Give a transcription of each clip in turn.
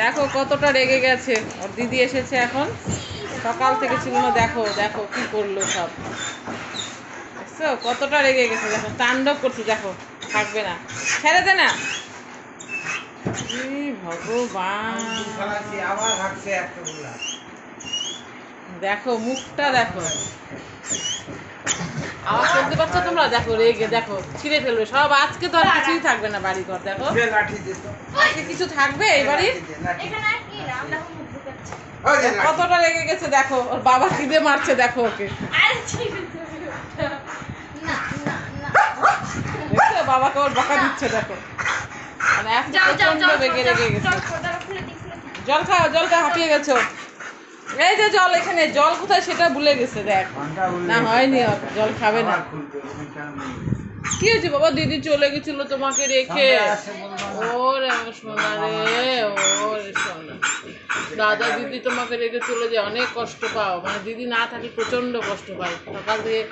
দেখো কতটা রেগে গেছে, ওর দিদি এসেছে এখন, সকাল থেকে ছিল না। দেখো দেখো কি করলো সব, দেখছো কতটা রেগে গেছে, দেখো তাণ্ডব করছে, দেখো থাকবে না, ছেড়ে দে না। ভগবান, দেখো মুখটা দেখো, আওয়াজ শুনতে পাচ্ছ তোমরা? দেখো রেগে, দেখো ছিঁড়ে ফেলবে সব, আজকে তো আর কিছুই থাকবে না বাড়ি ঘর। দেখো আজকে কিছু থাকবে এই বাড়ির? কতটা রেগে গেছে দেখো, ওর বাবা কি দিয়ে মারছে দেখো ওকে, দেখছো বাবাকে ওর বকা দিচ্ছে দেখো, মানে আজকে প্রচন্ড রেগে রেগে গেছে। জল খাও, জল খাও, হাঁপিয়ে গেছো। এই যে জল, এখানে জল কোথায় সেটা ভুলে গেছে, দেখ না হয়নি, জল খাবে না। কি হয়েছে বাবা? দিদি চলে গেছিল তোমাকে রেখে। ওরে আমার সোনা রে, ওরে সোনা, দাদা দিদি তোমাকে রেখে চলে যায়, অনেক কষ্ট পাও, মানে দিদি না থাকি প্রচন্ড কষ্ট পাই। সকাল দিয়ে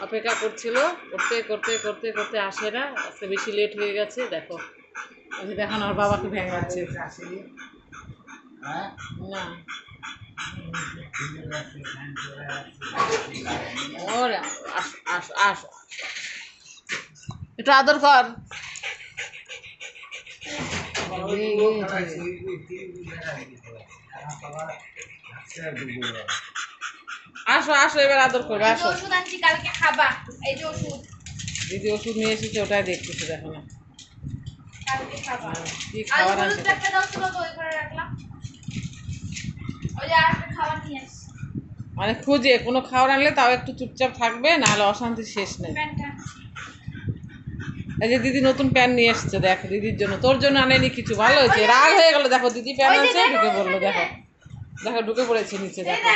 অপেক্ষা করছিল, করতে করতে করতে করতে আসে না, আজকে বেশি লেট হয়ে গেছে। দেখো দেখো না, ওর বাবাকে ভেঙাচ্ছে না। ওরে আসো আসো আসো, একটু আদর কর। আসো আসো, এবার আদর করবে, আসো। ওষুধ আনছি, কালকে খাবা। এই যে ওষুধ দিদি ওষুধ নিয়ে এসেছে, ওটাই দেখতেছে, দেখো না কালকে খাবা। কি খাবার আলু আনছে। একটা দাও ছিল তো, ওই করে রাখলাম। ওই যে আরেকটা খাবার নিয়ে আসছি। মানে খুঁজে কোনো খাবার আনলে তাও একটু চুপচাপ থাকবে, নাহলে অশান্তির শেষ নেই। এই যে দিদি নতুন প্যান নিয়ে এসছে, দেখ দিদির জন্য, তোর জন্য আনেনি কিছু, ভালো হয়েছে, রাগ হয়ে গেল। দেখো দিদি প্যান আনছে, ঢুকে পড়লো, দেখো দেখো ঢুকে পড়েছে নিচে, দেখো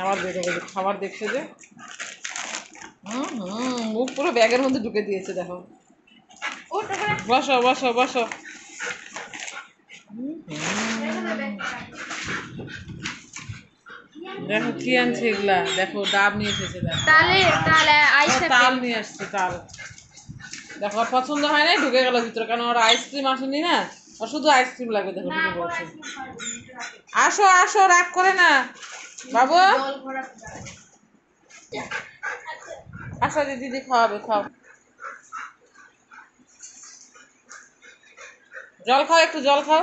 আবার বেরো, খাবার দেখছে যে, মুখ পুরো ব্যাগের মধ্যে ঢুকে দিয়েছে, দেখো। বসো বসো বসো। দেখো কি আনছে এগুলা, দেখো ডাব নিয়ে এসেছে, দেখো তাল নিয়ে আসছে, তাল। দেখো ওর পছন্দ হয় না, ঢুকে গেল ভিতরে, কারণ ওর আইসক্রিম আসেনি না, ওর শুধু আইসক্রিম লাগবে, দেখো ঢুকে পড়েছে। আসো আসো, রাগ করে না বাবু, আসো দিদি খাওয়াবে, খাও, জল খাও, একটু জল খাও।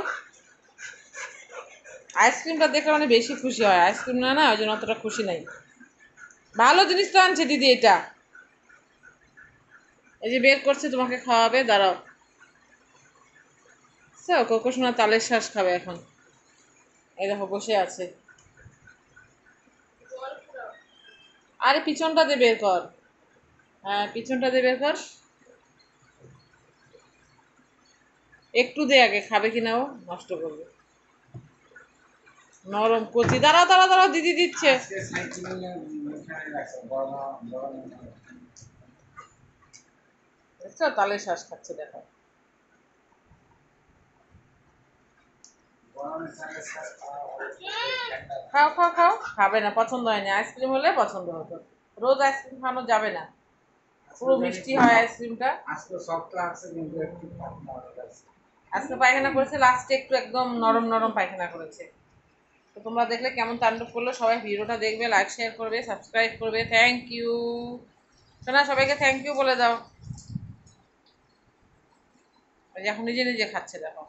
আইসক্রিমটা দেখলে মানে বেশি খুশি হয়, আইসক্রিম না, না ওই জন্য অতটা খুশি নাই। ভালো জিনিস তো আনছে দিদি, এটা এই যে বের করছে তোমাকে খাওয়াবে, দাঁড়াও। কোকো সোনা তালের শ্বাস খাবে এখন, এই দেখো বসে আছে। আরে পিছনটা দিয়ে বের কর, হ্যাঁ পিছনটা দিয়ে বের কর, একটু দে আগে, খাবে কিনা, ও নষ্ট করবে, নরম কচি। দাঁড়াও দাঁড়াও দাঁড়াও, দিদি দিচ্ছে। দেখছো তালের শ্বাস খাচ্ছে, দেখো খাও খাও খাও, খাবে না, পছন্দ হয়নি, আইসক্রিম হলে পছন্দ হতো, রোজ আইসক্রিম খাওয়ানো যাবে না, পুরো মিষ্টি হয় আইসক্রিমটা। আজকে পায়খানা করেছে, লাস্টে একটু একদম নরম নরম পায়খানা করেছে। তো তোমরা দেখলে কেমন তাণ্ডব করলো, সবাই ভিডিওটা দেখবে, লাইক শেয়ার করবে, সাবস্ক্রাইব করবে। থ্যাংক ইউ সোনা, সবাইকে থ্যাংক ইউ বলে দাও। এখন নিজে নিজে খাচ্ছে, দেখো।